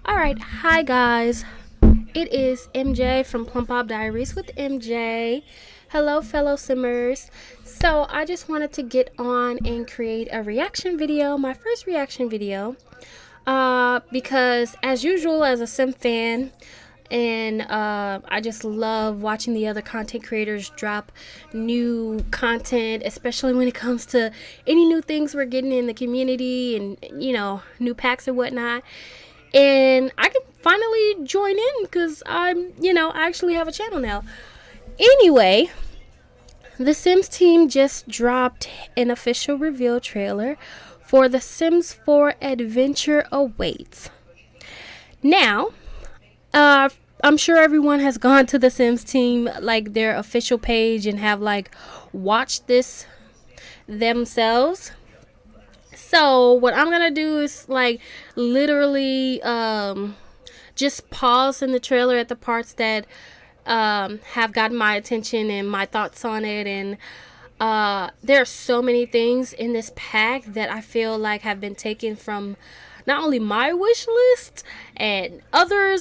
Alright, hi guys. It is MJ from Plum Pop Diaries with MJ. Hello, fellow simmers. So, I just wanted to get on and create a reaction video, my first reaction video. Because as usual, as a Sim fan, and I just love watching the other content creators drop new content, especially when it comes to any new things we're getting in the community and new packs and whatnot. And I can finally join in because I actually have a channel now. Anyway, the Sims team just dropped an official reveal trailer for The Sims 4 Adventure Awaits. Now, I'm sure everyone has gone to the Sims team, like their official page, and have watched this themselves. So what I'm gonna do is literally just pause in the trailer at the parts that have gotten my attention and my thoughts on it. And there are so many things in this pack that I feel like have been taken from not only my wish list and other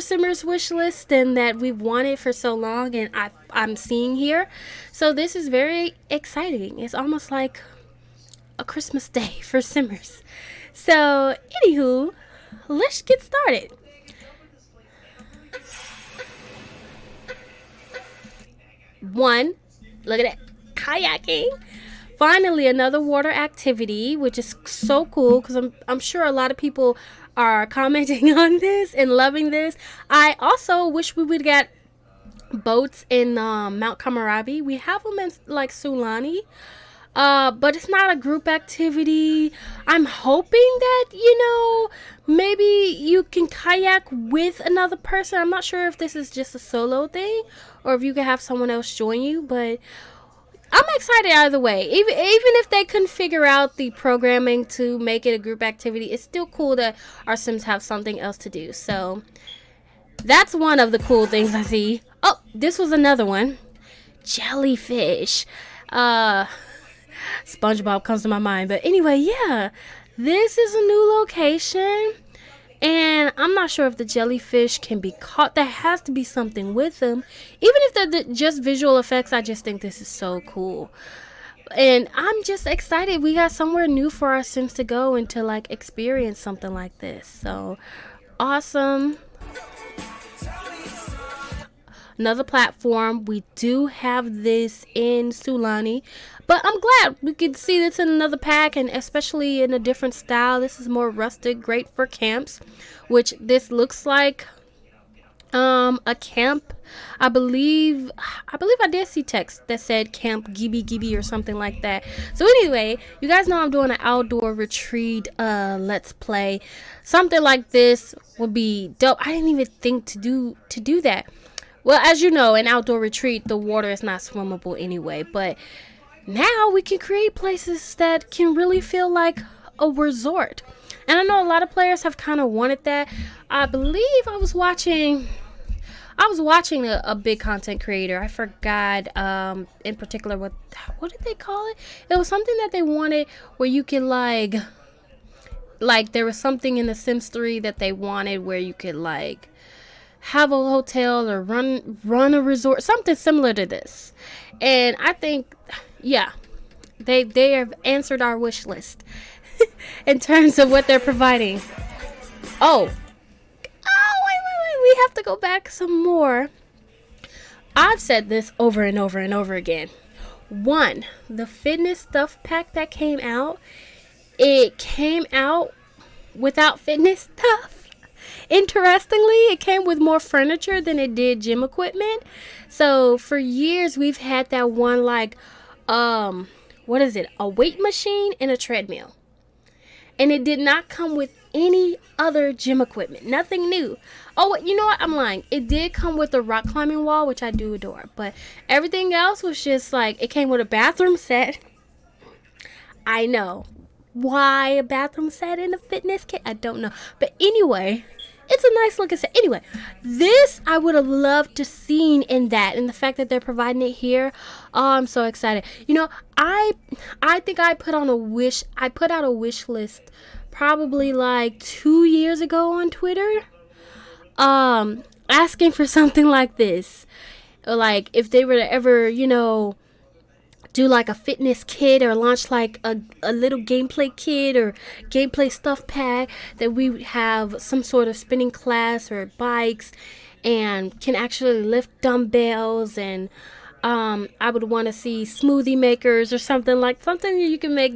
simmers wish list and that we've wanted for so long, and I'm seeing here. So this is very exciting. It's almost like a Christmas day for simmers. So, anywho, let's get started. One, look at that, kayaking. Finally, another water activity, which is so cool because I'm sure a lot of people are commenting on this and loving this. I also wish we would get boats in Mount Kamarabi. We have them in Sulani. But it's not a group activity. I'm hoping that, maybe you can kayak with another person. I'm not sure if this is just a solo thing or if you can have someone else join you, but I'm excited either way. Even if they couldn't figure out the programming to make it a group activity, it's still cool that our Sims have something else to do. So that's one of the cool things I see. Oh, this was another one. Jellyfish. SpongeBob comes to my mind. But anyway, yeah, this is a new location. And I'm not sure if the jellyfish can be caught. There has to be something with them. Even if they're just visual effects, I just think this is so cool. And I'm just excited. We got somewhere new for our Sims to go and to experience something like this. So awesome. Another platform. We do have this in Sulani, but I'm glad we could see this in another pack, and especially in a different style. This is more rustic, great for camps, which this looks like a camp. I believe I did see text that said Camp Gibi Gibi or something like that. So anyway, you guys know I'm doing an outdoor retreat let's play. Something like this would be dope. I didn't even think to do that. Well, as you know, an outdoor retreat, the water is not swimmable anyway. But now we can create places that can really feel like a resort. And I know a lot of players have kind of wanted that. I believe I was watching a big content creator. I forgot in particular what did they call it? It was something that they wanted where you could like there was something in the Sims 3 that they wanted where you could have a hotel or run a resort, something similar to this. And I think, yeah, they have answered our wish list in terms of what they're providing. Oh, wait, we have to go back some more. I've said this over and over and over again. One, the fitness stuff pack that came out, it came out without fitness stuff. Interestingly, it came with more furniture than it did gym equipment. So for years we've had that one what is it? A weight machine and a treadmill. And it did not come with any other gym equipment. Nothing new. Oh, you know what? I'm lying. It did come with a rock climbing wall, which I do adore. But everything else was just it came with a bathroom set. I know. Why a bathroom set in a fitness kit? I don't know. But anyway, it's a nice looking set. Anyway, this I would have loved to seen in that, and the fact that they're providing it here, oh, I'm so excited. I think I put out a wish list probably like 2 years ago on Twitter, asking for something like this. Like if they were to ever, do like a fitness kit or launch like a little gameplay kit or gameplay stuff pack, that we would have some sort of spinning class or bikes and can actually lift dumbbells. And I would want to see smoothie makers or something you can make,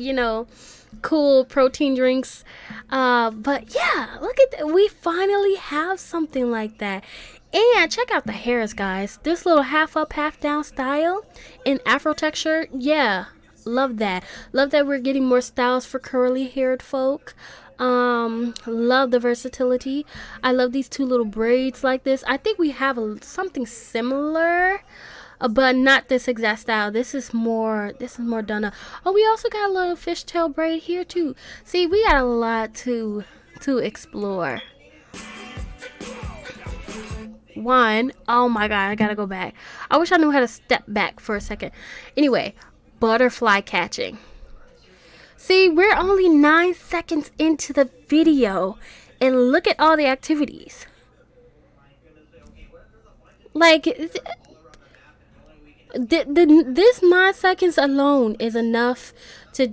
cool protein drinks. But yeah, look at that. We finally have something like that. And check out the hairs, guys. This little half up, half down style in Afro texture. Yeah, love that. Love that we're getting more styles for curly haired folk. Love the versatility. I love these two little braids like this. I think we have something similar, but not this exact style. This is more done up. Oh, we also got a little fishtail braid here too. See, we got a lot to explore. One, oh my god, I gotta go back. I wish I knew how to step back for a second. Anyway, butterfly catching. See, we're only 9 seconds into the video, and look at all the activities. Like, this 9 seconds alone is enough to,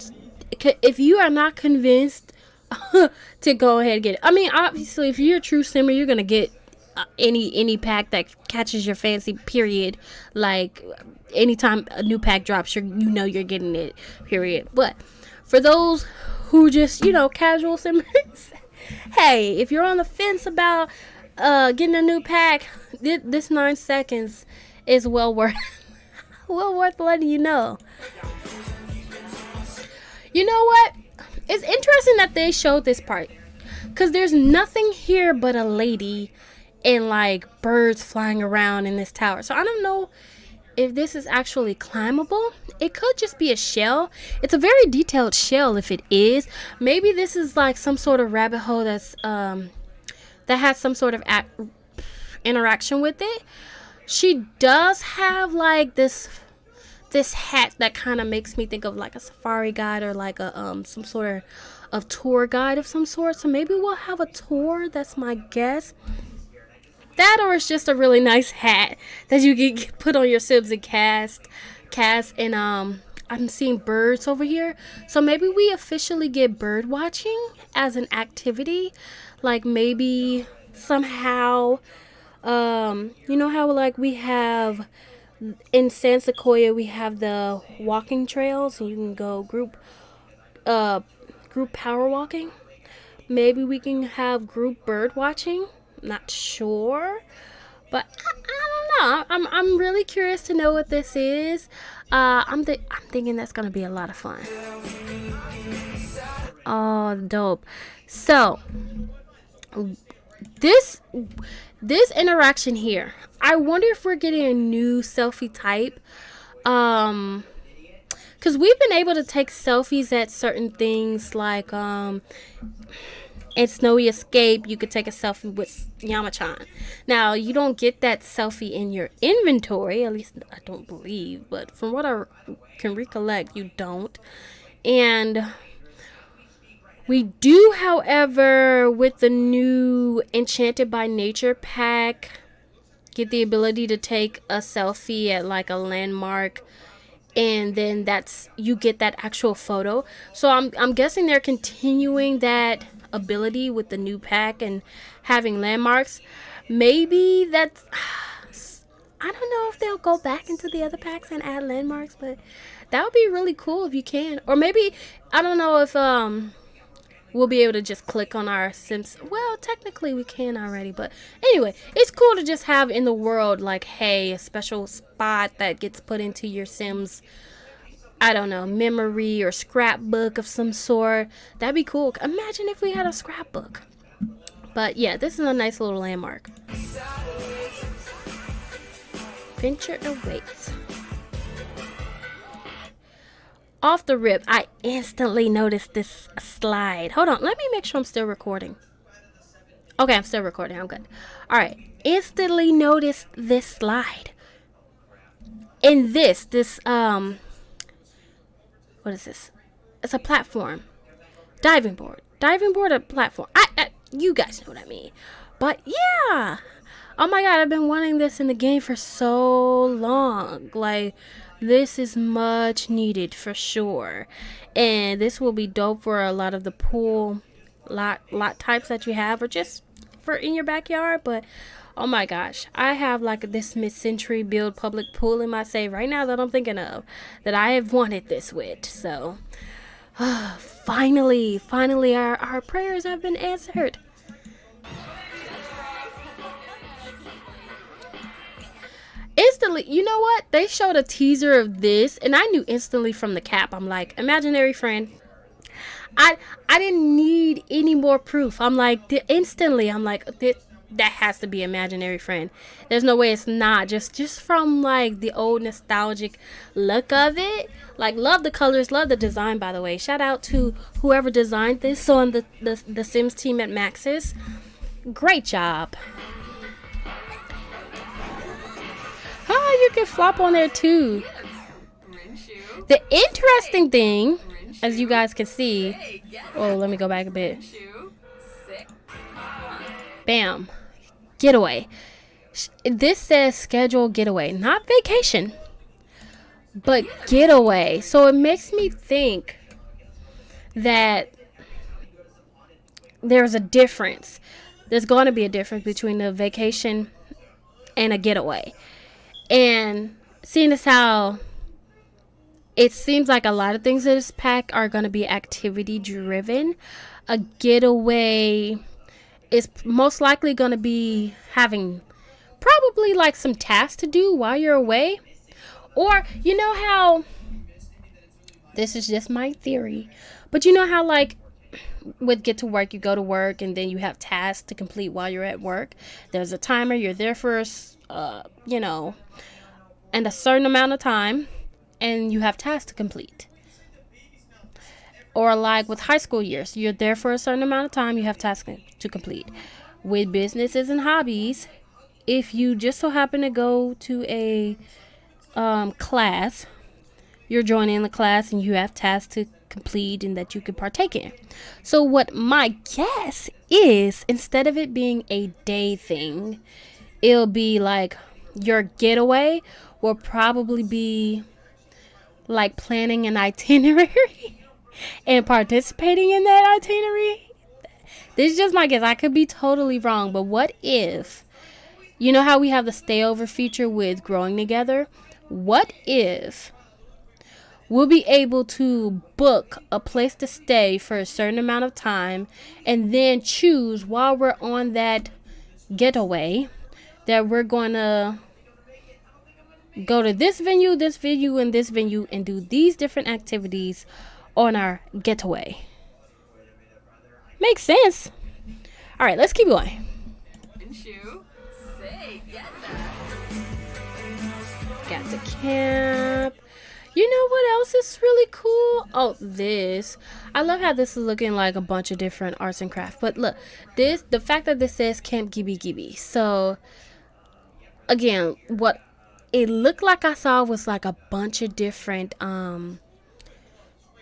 if you are not convinced, to go ahead and get it. I mean, obviously, if you're a true simmer, you're gonna get any pack that catches your fancy, period. Like anytime a new pack drops, you're getting it, period. But for those who just casual simmers, hey, if you're on the fence about getting a new pack, this 9 seconds is well worth letting you know. You know what, it's interesting that they showed this part, because there's nothing here but a lady and like birds flying around in this tower. So I don't know if this is actually climbable. It could just be a shell. It's a very detailed shell if it is. Maybe this is like some sort of rabbit hole that's that has some sort of interaction with it. She does have like this hat that kind of makes me think of like a safari guide or like a some sort of tour guide of some sort. So maybe we'll have a tour. That's my guess. That, or it's just a really nice hat that you can put on your Sims and cast. And I'm seeing birds over here. So maybe we officially get bird watching as an activity. Like maybe somehow, you know how like we have in San Sequoia, we have the walking trails and you can go group power walking. Maybe we can have group bird watching. Not sure, but I don't know. I'm really curious to know what this is. I'm thinking that's gonna be a lot of fun. Oh, dope. So this interaction here, I wonder if we're getting a new selfie type. Because we've been able to take selfies at certain things like in Snowy Escape, you could take a selfie with Yamachan. Now, you don't get that selfie in your inventory, at least I don't believe, but from what I can recollect, you don't. And we do, however, with the new Enchanted by Nature pack, get the ability to take a selfie at like a landmark, and then you get that actual photo. So I'm guessing they're continuing that ability with the new pack and having landmarks. Maybe that's I don't know if they'll go back into the other packs and add landmarks, but that would be really cool if you can. Or maybe I don't know if we'll be able to just click on our Sims. Well, technically we can already, but anyway, it's cool to just have in the world like, hey, a special spot that gets put into your Sims, I don't know, memory or scrapbook of some sort. That'd be cool. Imagine if we had a scrapbook. But yeah, this is a nice little landmark. Venture awaits. Off the rip, I instantly noticed this slide. Hold on, let me make sure I'm still recording. Okay, I'm still recording. I'm good. All right, instantly noticed this slide. And this what is this? It's a platform. Diving board. diving board or platform? You guys know what I mean. But yeah. Oh my god, I've been wanting this in the game for so long. Like, this is much needed for sure. And this will be dope for a lot of the pool lot types that you have, or just for in your backyard. But oh my gosh, I have like this mid-century build public pool in my save right now that I'm thinking of, that I have wanted this with. So finally our prayers have been answered. Instantly, you know what? They showed a teaser of this, and I knew instantly from the cap. I'm like, imaginary friend. I didn't need any more proof. I'm like, instantly, I'm like, that has to be imaginary friend. There's no way it's not. Just from like the old nostalgic look of it. Like, love the colors, love the design. By the way, shout out to whoever designed this on the Sims team at Maxis. Great job. Oh, you can flop on there too. The interesting thing, as you guys can see, oh, let me go back a bit. Bam. Getaway. This says scheduled getaway, not vacation, but getaway. So it makes me think that there's a difference. There's going to be a difference between a vacation and a getaway. And seeing as how it seems like a lot of things in this pack are going to be activity driven, a getaway is most likely going to be having probably like some tasks to do while you're away. Or you know how, this is just my theory, but you know how like with Get to Work, you go to work and then you have tasks to complete while you're at work. There's a timer, you're there for and a certain amount of time, and you have tasks to complete. Or like with high school years, you're there for a certain amount of time, you have tasks to complete. With businesses and hobbies, if you just so happen to go to a class, you're joining the class and you have tasks to complete and that you can partake in. So what my guess is, instead of it being a day thing, it'll be like your getaway will probably be like planning an itinerary and participating in that itinerary. This is just my guess. I could be totally wrong, but what if, you know how we have the stayover feature with Growing Together? What if we'll be able to book a place to stay for a certain amount of time and then choose while we're on that getaway that we're going to go to this venue, and this venue, and do these different activities on our getaway. Makes sense. All right, let's keep going. Got the camp. You know what else is really cool? Oh, this. I love how this is looking like a bunch of different arts and crafts. But look, the fact that this says Camp Gibby Gibby. So, again, what it looked like I saw was like a bunch of different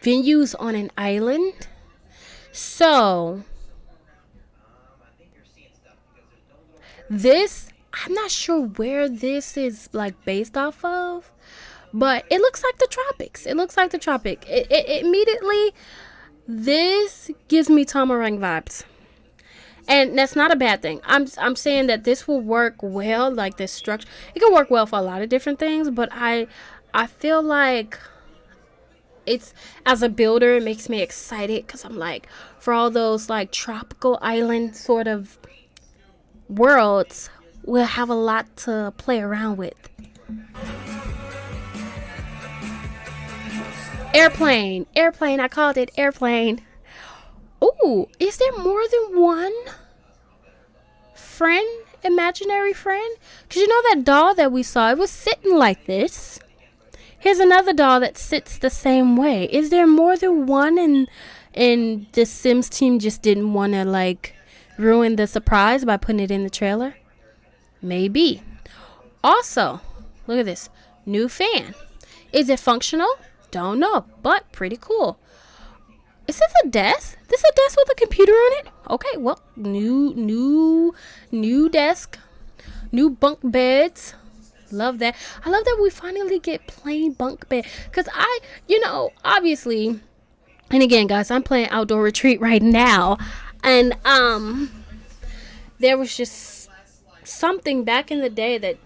venues on an island. So, this, I'm not sure where this is like based off of. But it looks like the tropics. It looks like the tropic. It immediately, this gives me Tamarang vibes. And that's not a bad thing. I'm saying that this will work well, like this structure. It can work well for a lot of different things, but I feel like it's, as a builder, it makes me excited because I'm like, for all those like tropical island sort of worlds, we'll have a lot to play around with. Airplane, I called it airplane. Ooh, is there more than one friend, imaginary friend? Because you know that doll that we saw, it was sitting like this. Here's another doll that sits the same way. Is there more than one, and the Sims team just didn't want to like ruin the surprise by putting it in the trailer? Maybe. Also, look at this new fan. Is it functional? Don't know, but pretty cool. Is this a desk? This a desk with a computer on it? Okay, well, new desk, new bunk beds. Love that. I love that we finally get plain bunk bed. Cause obviously, and again, guys, I'm playing Outdoor Retreat right now, and there was just something back in the day that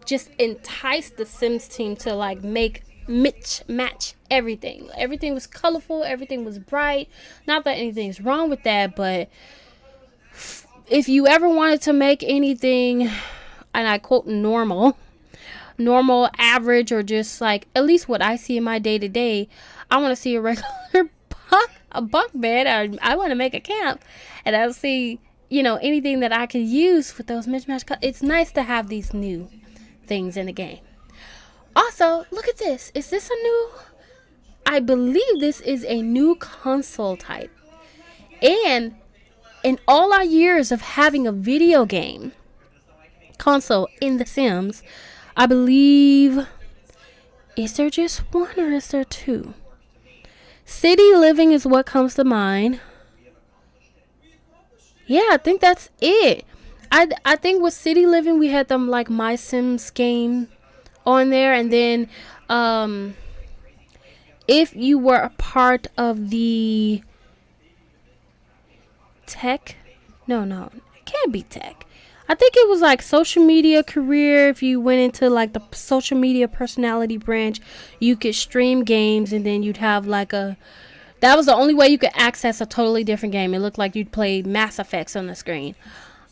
just enticed the Sims team to like make match everything. Everything was colorful, everything was bright. Not that anything's wrong with that, but if you ever wanted to make anything, and I quote normal, average, or just like at least what I see in my day to day, I want to see a regular bunk bed. I want to make a camp, and I'll see anything that I can use with those mismatched colors. It's nice to have these new things in the game. Also, look at this. Is this a new? I believe this is a new console type. And in all our years of having a video game console in The Sims, I believe, is there just one or is there two? City living is what comes to mind. Yeah, I think that's it. I think with City Living we had them like My Sims game on there, and then if you were a part of the tech, no, it can't be tech. I think it was like social media career. If you went into like the social media personality branch, you could stream games, and then you'd have like that was the only way you could access a totally different game. It looked like you'd play Mass Effects on the screen.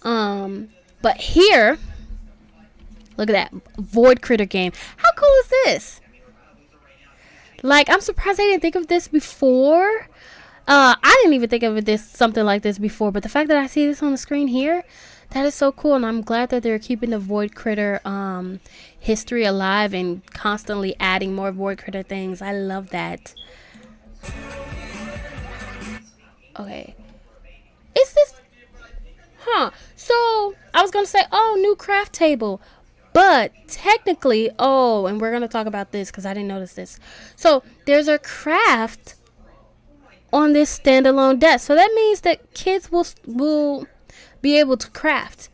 But here, look at that Void Critter game. How cool is this? Like, I'm surprised I didn't think of this before. I didn't even think of something like this before. But the fact that I see this on the screen here, that is so cool. And I'm glad that they're keeping the Void Critter history alive and constantly adding more Void Critter things. I love that. Okay. Is this... So, I was going to say, new craft table. But technically, and we're going to talk about this because I didn't notice this. So, there's a craft on this standalone desk. So, that means that kids will be able to craft.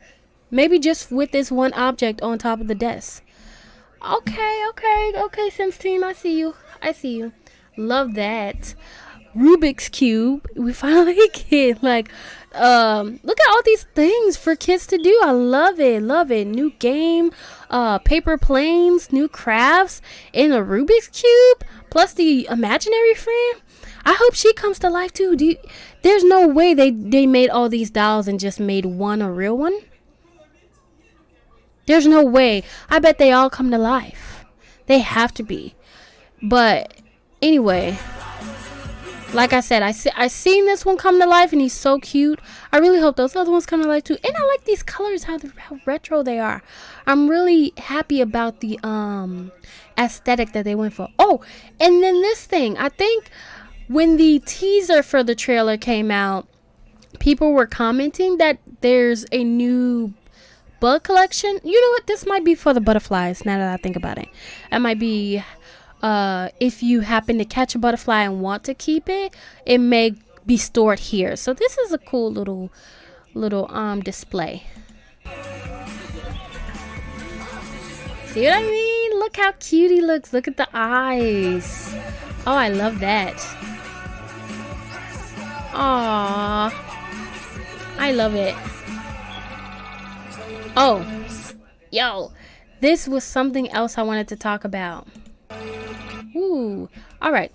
Maybe just with this one object on top of the desk. Okay, Sims team, I see you. Love that. Rubik's Cube. We finally get like look at all these things for kids to do. I love it. New game, paper planes, new crafts, and a Rubik's Cube, plus the imaginary friend. I hope she comes to life too. There's no way they made all these dolls and just made one a real one. There's no way. I bet they all come to life. They have to be. But anyway, like I said, I seen this one come to life, and he's so cute. I really hope those other ones come to life too. And I like these colors, how retro they are. I'm really happy about the aesthetic that they went for. Oh, and then this thing. I think when the teaser for the trailer came out, people were commenting that there's a new bug collection. You know what? This might be for the butterflies, now that I think about it. It might be... if you happen to catch a butterfly and want to keep it, it may be stored here. So this is a cool little display. See what I mean? Look how cute he looks. Look at the eyes. Oh, I love that. Aww, I love it. Oh, yo, this was something else I wanted to talk about. Ooh, all right.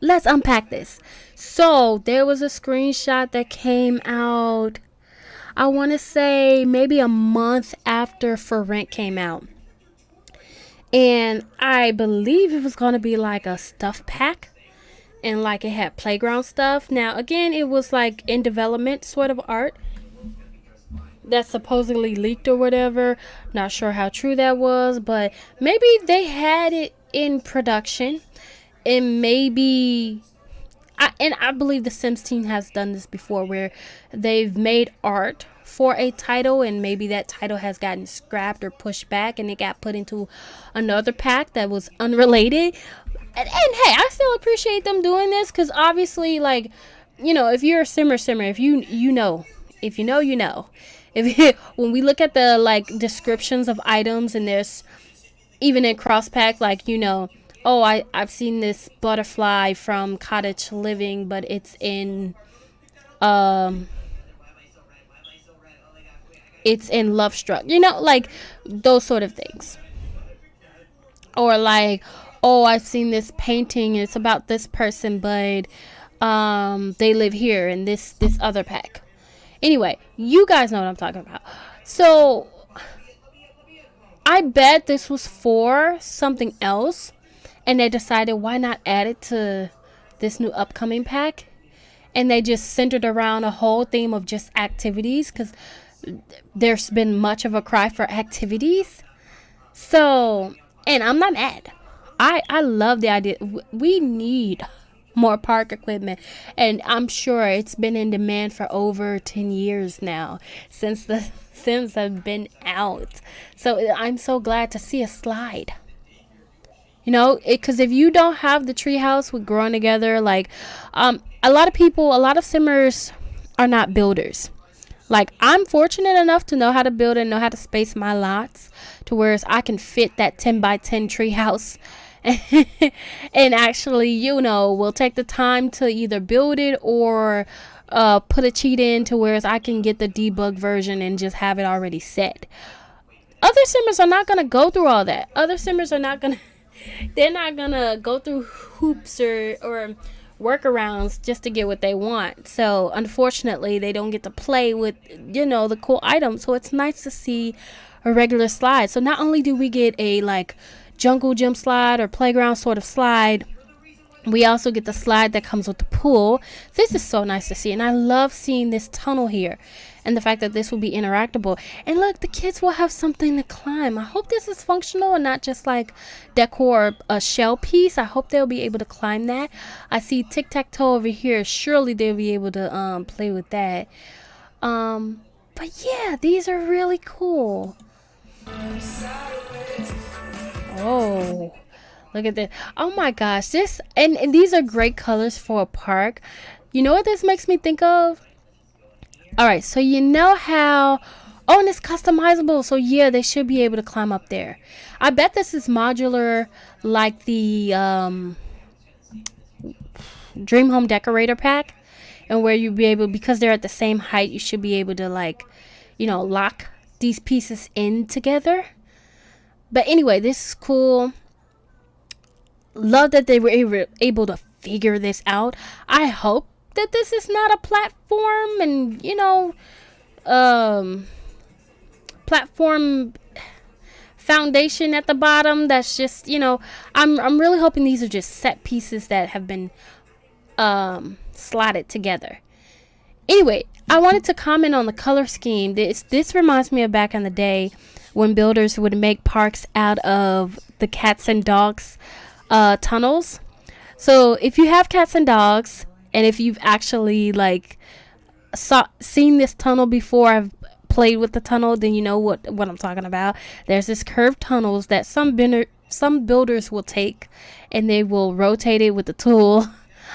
Let's unpack this. So there was a screenshot that came out, I want to say maybe a month after For Rent came out. And I believe it was going to be like a stuff pack. And like it had playground stuff. Now, again, it was like in development sort of art that supposedly leaked or whatever. Not sure how true that was. But maybe they had it in production, and maybe I believe the Sims team has done this before, where they've made art for a title, and maybe that title has gotten scrapped or pushed back, and it got put into another pack that was unrelated. And hey, I still appreciate them doing this because obviously, like, if you're a simmer, if you know, if you know, you know. If when we look at the like descriptions of items, and there's even in cross pack, like, oh, I've seen this butterfly from Cottage Living, but um it's in Love Struck, like those sort of things. Or like, oh, I've seen this painting and it's about this person, but they live here in this other pack. Anyway, you guys know what I'm talking about. So I bet this was for something else, and they decided why not add it to this new upcoming pack, and they just centered around a whole theme of just activities because there's been much of a cry for activities. So, and I'm not mad. I love the idea. We need more park equipment, and I'm sure it's been in demand for over 10 years now since the Sims have been out. So I'm so glad to see a slide. Because if you don't have the treehouse with growing together, like, a lot of people, a lot of simmers are not builders. Like, I'm fortunate enough to know how to build and know how to space my lots to where I can fit that 10 by 10 treehouse. And actually, we'll take the time to either build it or put a cheat in to where I can get the debug version and just have it already set. Other simmers are not going to go through all that. Other simmers are not going to, they're not going to go through hoops or workarounds just to get what they want. So unfortunately, they don't get to play with, the cool items. So it's nice to see a regular slide. So not only do we get a like jungle gym slide or playground sort of slide, we also get the slide that comes with the pool. This is so nice to see, and I love seeing this tunnel here and the fact that this will be interactable. And look, the kids will have something to climb. I hope this is functional and not just like decor, a shell piece. I hope they'll be able to climb that. I see tic-tac-toe over here. Surely they'll be able to play with that. But yeah, these are really cool. Oh, look at this. Oh my gosh, this and these are great colors for a park. You know what this makes me think of? All right, so you know how, oh, and it's customizable. So yeah, they should be able to climb up there. I bet this is modular like the Dream Home Decorator pack, and where you'll be able, because they're at the same height, you should be able to like, lock these pieces in together. But anyway, this is cool. Love that they were able to figure this out. I hope that this is not a platform and, platform foundation at the bottom. That's just, I'm really hoping these are just set pieces that have been slotted together. Anyway, I wanted to comment on the color scheme. This reminds me of back in the day when builders would make parks out of the cats and dogs tunnels. So if you have cats and dogs, and if you've actually like seen this tunnel before, I've played with the tunnel, then you know what I'm talking about. There's this curved tunnels that some builders will take, and they will rotate it with the tool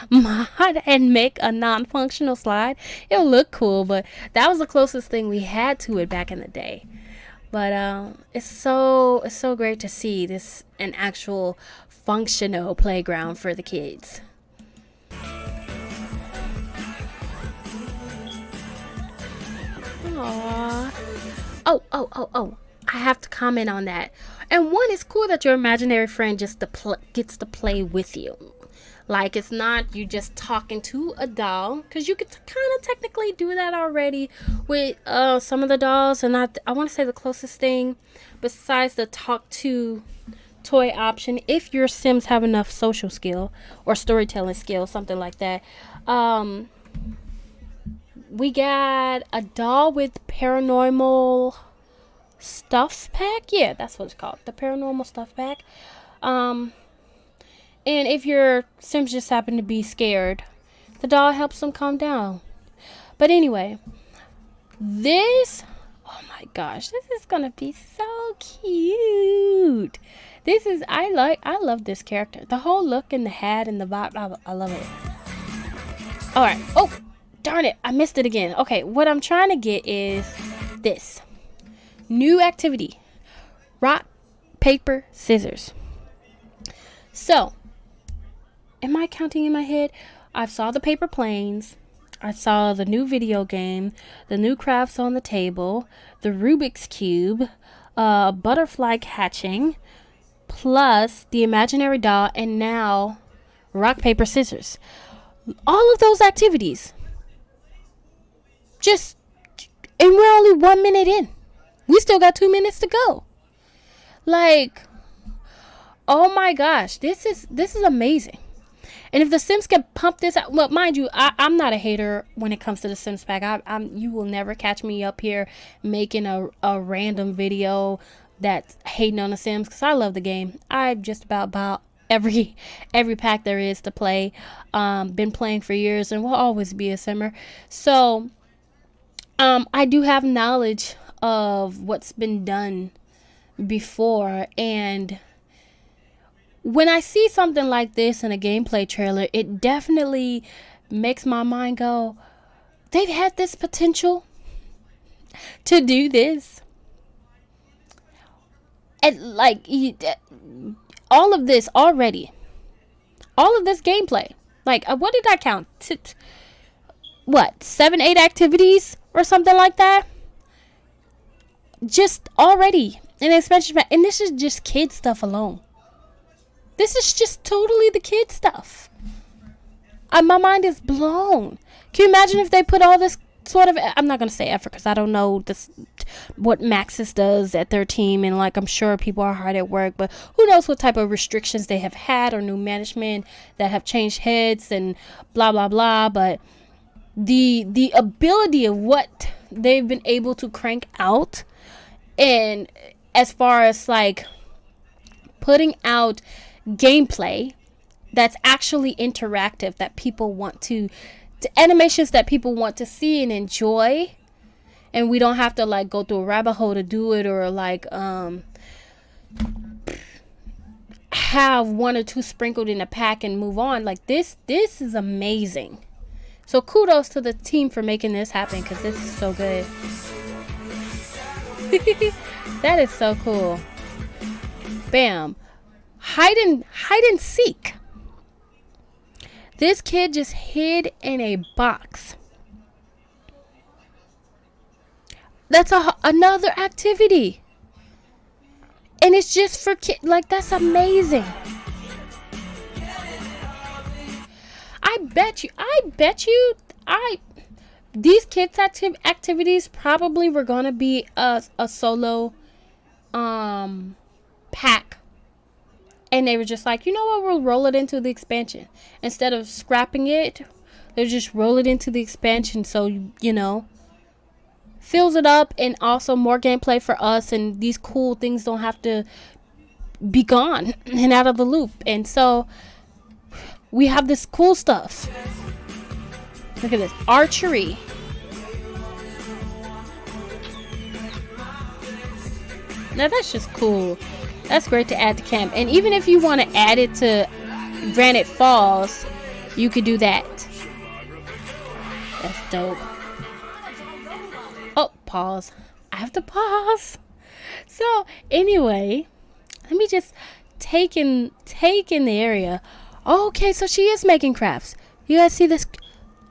mod and make a non-functional slide. It'll look cool, but that was the closest thing we had to it back in the day. But it's so great to see this an actual functional playground for the kids. Aww. Oh. I have to comment on that. And one, it's cool that your imaginary friend just gets to play with you. Like, it's not you just talking to a doll, because you could kind of technically do that already with some of the dolls. And I want to say the closest thing besides the talk to toy option, if your Sims have enough social skill or storytelling skill, something like that. We got a doll with paranormal stuff pack. Yeah, that's what it's called, the paranormal stuff pack. And if your Sims just happen to be scared, the doll helps them calm down. But anyway, oh my gosh, this is gonna be so cute. This is I love this character. The whole look and the hat and the vibe. I love it. All right. Oh, darn it! I missed it again. Okay, what I'm trying to get is this new activity: rock, paper, scissors. So, am I counting in my head? I saw the paper planes. I saw the new video game, the new crafts on the table, the Rubik's Cube, butterfly catching, plus the imaginary doll, and now rock, paper, scissors. All of those activities. Just, and we're only 1 minute in. We still got 2 minutes to go. Like, oh my gosh, this is amazing. And if the Sims can pump this out, well, mind you, I'm not a hater when it comes to the Sims pack. You will never catch me up here making a random video that's hating on the Sims, because I love the game. I just about every pack there is to play. Been playing for years and will always be a Simmer. So, I do have knowledge of what's been done before, and when I see something like this in a gameplay trailer, it definitely makes my mind go, they've had this potential to do this. And like, all of this already. All of this gameplay. Like, what did I count? What, 7, 8 activities or something like that? Just already an expansion pack. And this is just kid stuff alone. This is just totally the kid stuff. My mind is blown. Can you imagine if they put all this sort of, I'm not going to say effort because I don't know what Maxis does at their team, and like I'm sure people are hard at work, but who knows what type of restrictions they have had or new management that have changed heads and blah blah blah. But the ability of what they've been able to crank out, and as far as like putting out gameplay that's actually interactive, that people want to animations that people want to see and enjoy, and we don't have to like go through a rabbit hole to do it, or like have 1 or 2 sprinkled in a pack and move on. Like this is amazing. So kudos to the team for making this happen, because this is so good. That is so cool. Bam. Hide and seek. This kid just hid in a box. That's another activity. And it's just for kids. Like, that's amazing. I bet you, these kids activities probably were going to be a solo pack. And they were just like, you know what, we'll roll it into the expansion. Instead of scrapping it, they just roll it into the expansion. So, you know, fills it up, and also more gameplay for us. And these cool things don't have to be gone and out of the loop. And so we have this cool stuff. Look at this. Archery. Now that's just cool. That's great to add to camp. And even if you want to add it to Granite Falls, you could do that. That's dope. Oh, pause. I have to pause. So, anyway, let me just take in the area. Okay, so she is making crafts. You guys see this?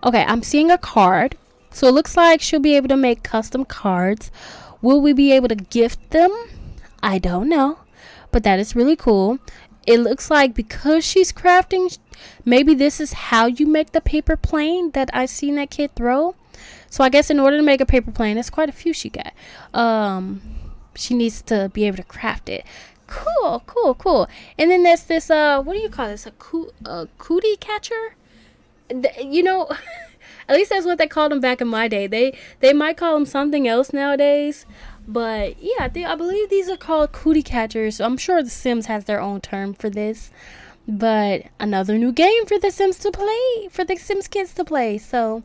Okay, I'm seeing a card. So it looks like she'll be able to make custom cards. Will we be able to gift them? I don't know. But that is really cool. It looks like because she's crafting, maybe this is how you make the paper plane that I've seen that kid throw. So I guess in order to make a paper plane, that's quite a few she got. She needs to be able to craft it. Cool. And then there's this, what do you call this? A cootie catcher? You know, at least that's what they called them back in my day. They might call them something else nowadays. But yeah, I believe these are called cootie catchers. I'm sure The Sims has their own term for this. But another new game for The Sims to play, for the Sims kids to play. So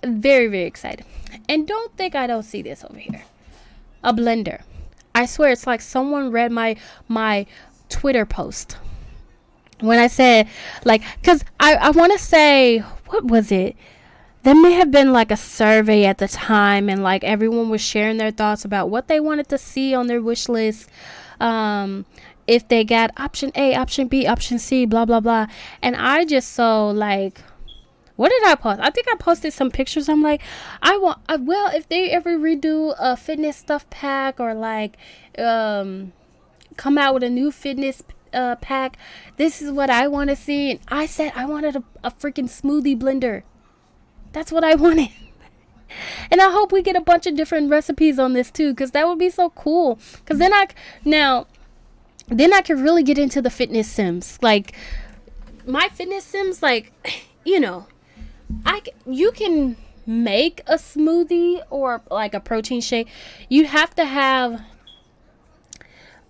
very, very excited. And don't think I don't see this over here. A blender. I swear it's like someone read my Twitter post when I said, like, because I want to say, what was it? There may have been like a survey at the time, and like everyone was sharing their thoughts about what they wanted to see on their wish list. If they got option A, option B, option C, blah blah blah. And I just saw, like, what did I post? I think I posted some pictures. I'm like, well, if they ever redo a fitness stuff pack, or like come out with a new fitness pack, this is what I want to see. And I said I wanted a freaking smoothie blender. That's what I wanted. And I hope we get a bunch of different recipes on this too, because that would be so cool. Because then I could really get into the fitness sims. Like, my fitness sims, like, you know, you can make a smoothie or like a protein shake. You have to have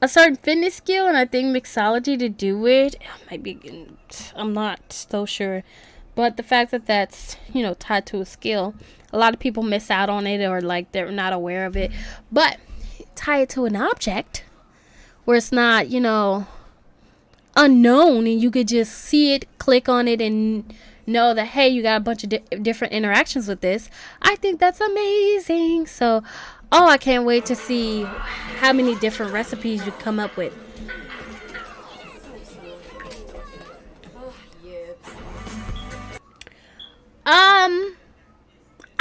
a certain fitness skill, and I think mixology to do it. I'm not so sure. But the fact that that's, tied to a skill, a lot of people miss out on it, or like they're not aware of it. But tie it to an object where it's not, unknown, and you could just see it, click on it, and know that, hey, you got a bunch of different interactions with this. I think that's amazing. So, I can't wait to see how many different recipes you come up with.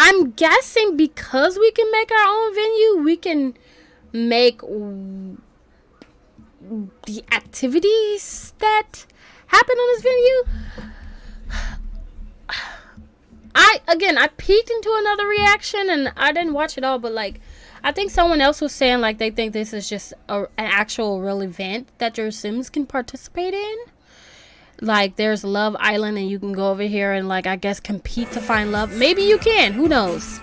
I'm guessing because we can make our own venue, we can make the activities that happen on this venue. I peeked into another reaction, and I didn't watch it all, but like, I think someone else was saying like they think this is just an actual real event that your Sims can participate in. Like, there's Love Island, and you can go over here and, like, I guess compete to find love. Maybe you can. Who knows?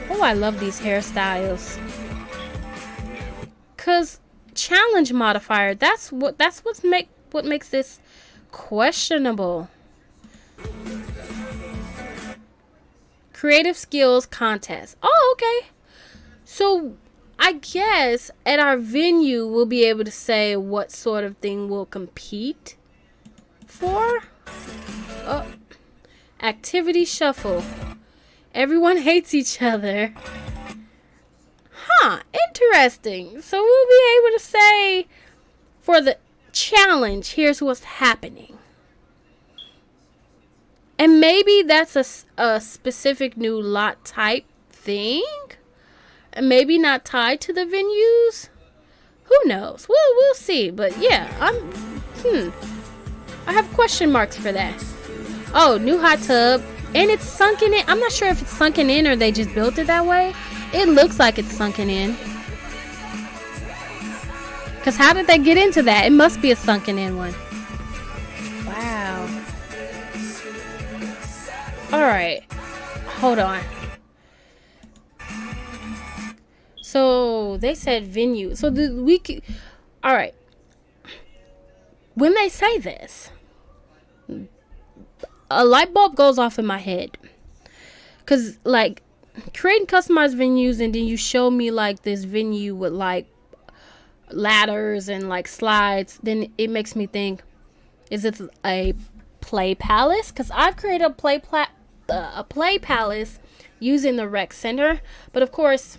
Oh, I love these hairstyles. Cause challenge modifier. That's what makes this questionable. Creative skills contest. Oh, okay. So I guess at our venue, we'll be able to say what sort of thing we'll compete for. Activity shuffle. Everyone hates each other. Huh, interesting. So we'll be able to say, for the challenge, here's what's happening. And maybe that's a specific new lot type thing. Maybe not tied to the venues. Who knows? We'll see. But yeah, I have question marks for that. Oh, new hot tub. And it's sunken in. I'm not sure if it's sunken in or they just built it that way. It looks like it's sunken in. Because how did they get into that? It must be a sunken in one. Wow. Alright. Hold on. So they said venue. So all right. When they say this, a light bulb goes off in my head. Cause like creating customized venues, and then you show me like this venue with like ladders and like slides. Then it makes me think, is it a play palace? Cause I've created a play palace using the rec center, but of course,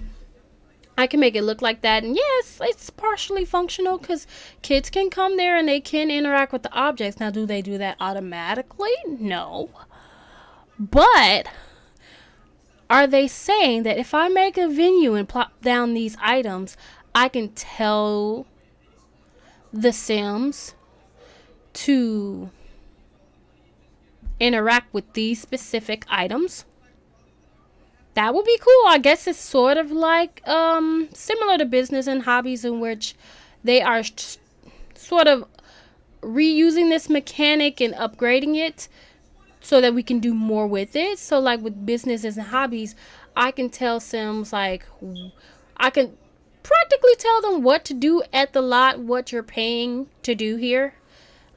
I can make it look like that. And yes, it's partially functional because kids can come there and they can interact with the objects. Now, do they do that automatically? No. But are they saying that if I make a venue and plop down these items, I can tell the Sims to interact with these specific items? That would be cool. I guess it's sort of like similar to business and hobbies, in which they are sort of reusing this mechanic and upgrading it so that we can do more with it. So like with businesses and hobbies, I can tell Sims, like, I can practically tell them what to do at the lot, what you're paying to do here.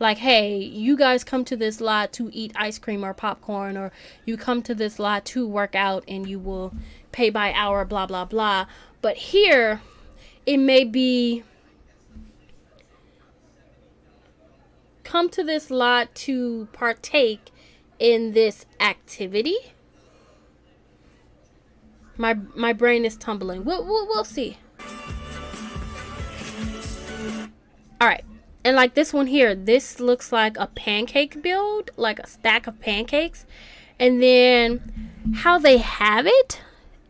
Like, hey, you guys come to this lot to eat ice cream or popcorn, or you come to this lot to work out and you will pay by hour, blah, blah, blah. But here, it may be come to this lot to partake in this activity. My brain is tumbling. We'll see. All right. And like this one here, this looks like a pancake build, like a stack of pancakes. And then how they have it,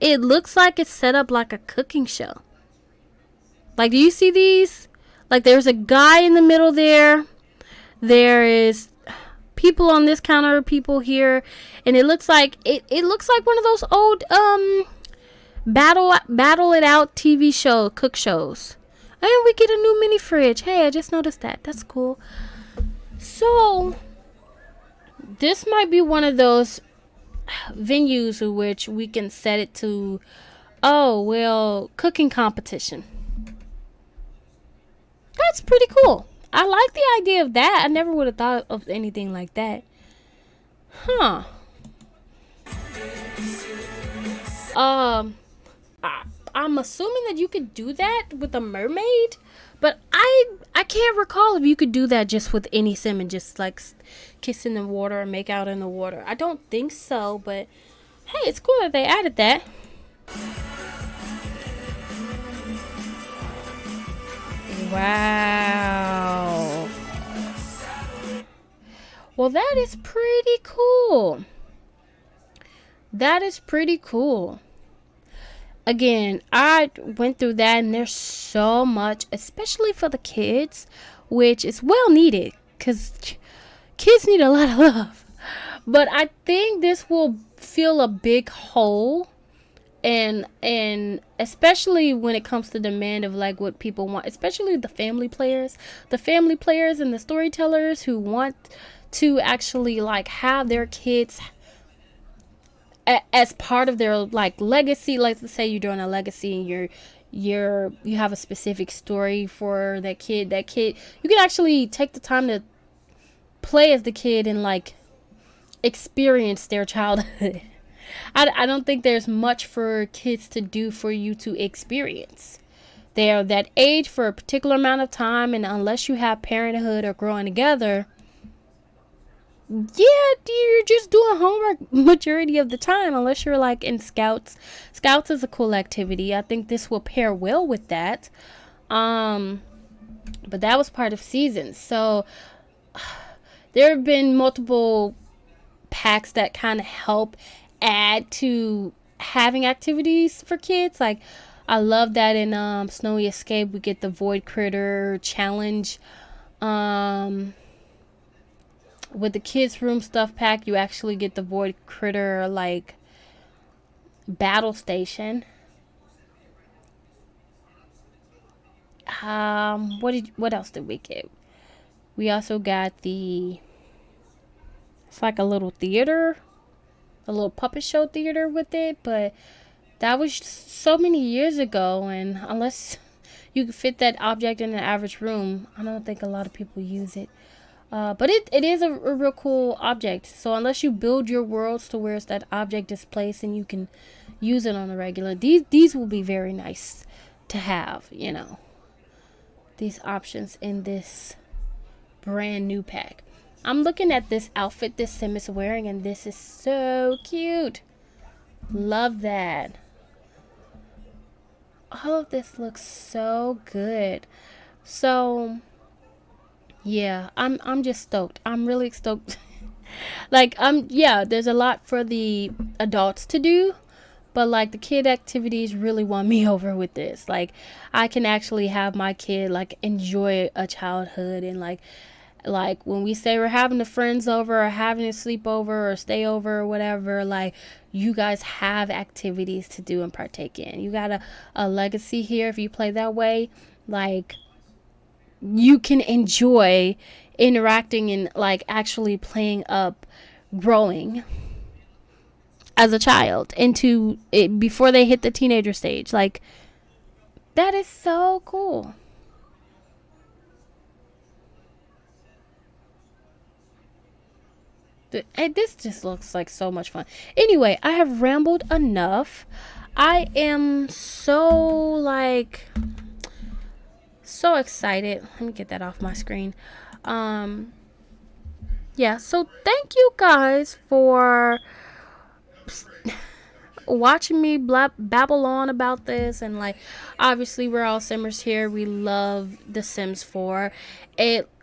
it looks like it's set up like a cooking show. Like, do you see these? Like, there's a guy in the middle there. There is people on this counter, people here, and it looks like looks like one of those old battle it out TV show cook shows. And we get a new mini fridge. Hey, I just noticed that. That's cool. So this might be one of those venues in which we can set it to, oh well, cooking competition. That's pretty cool. I like the idea of that. I never would have thought of anything like that. Huh. I'm assuming that you could do that with a mermaid, but I can't recall if you could do that just with any sim and just like kiss in the water or make out in the water. I don't think so, but hey, it's cool that they added that. Wow. Well, that is pretty cool. That is pretty cool. Again, I went through that, and there's so much, especially for the kids, which is well needed because kids need a lot of love. But I think this will fill a big hole, and especially when it comes to demand of like what people want, especially the family players and the storytellers who want to actually like have their kids as part of their like legacy. Like, let's say you're doing a legacy and you have a specific story for that kid. You can actually take the time to play as the kid and like experience their childhood. I don't think there's much for kids to do for you to experience. They're that age for a particular amount of time, and unless you have parenthood or growing together, yeah, you're just doing homework majority of the time, unless you're like in scouts. Scouts is a cool activity. I think this will pair well with that. But that was part of seasons. So there have been multiple packs that kind of help add to having activities for kids. Like, I love that in Snowy Escape we get the Void Critter challenge. With the kids room stuff pack, you actually get the Void Critter like battle station. What else did we get? We also got it's like a little theater, a little puppet show theater with it, but that was so many years ago, and unless you can fit that object in an average room, I don't think a lot of people use it. But it is a real cool object. So unless you build your worlds to where that object is placed and you can use it on a regular, these will be very nice to have, you know, these options in this brand new pack. I'm looking at this outfit this sim is wearing, and this is so cute. Love that. All of this looks so good. So yeah, I'm just stoked. I'm really stoked. Like, yeah, there's a lot for the adults to do, but like the kid activities really won me over with this. Like, I can actually have my kid like enjoy a childhood, and like when we say we're having the friends over or having a sleepover or stay over or whatever, like, you guys have activities to do and partake in. You got a legacy here if you play that way. Like, you can enjoy interacting and like actually playing up growing as a child into it before they hit the teenager stage. Like, that is so cool. This just looks like so much fun. Anyway, I have rambled enough. I am so excited. Let me get that off my screen. Yeah, so thank you guys for watching me babble on about this. And like, obviously we're all simmers here, we love The Sims 4.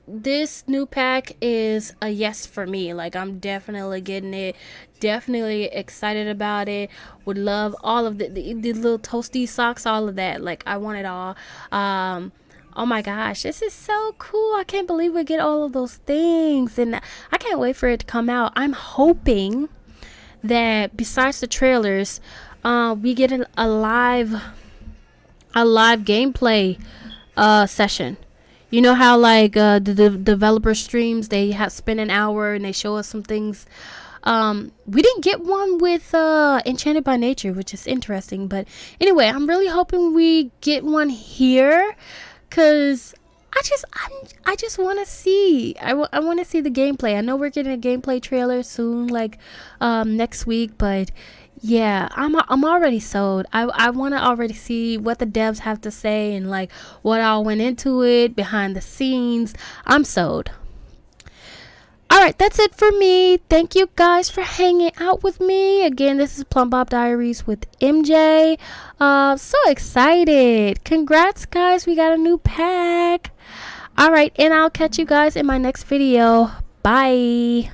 This new pack is a yes for me. Like, I'm definitely getting it, definitely excited about it. Would love all of the little toasty socks, all of that. Like, I want it all. Oh my gosh, this is so cool. I can't believe we get all of those things, and I can't wait for it to come out. I'm hoping that besides the trailers, we get a live gameplay session. You know how like the developer streams, they have spend an hour and they show us some things. We didn't get one with Enchanted by Nature, which is interesting. But anyway, I'm really hoping we get one here, cause I just want to see. I want to see the gameplay. I know we're getting a gameplay trailer soon, like next week, but yeah, I'm already sold. I want to already see what the devs have to say and like what all went into it behind the scenes. I'm sold. All right, that's it for me. Thank you guys for hanging out with me. Again, this is Plum Bob Diaries with MJ. So excited. Congrats, guys. We got a new pack. All right, and I'll catch you guys in my next video. Bye.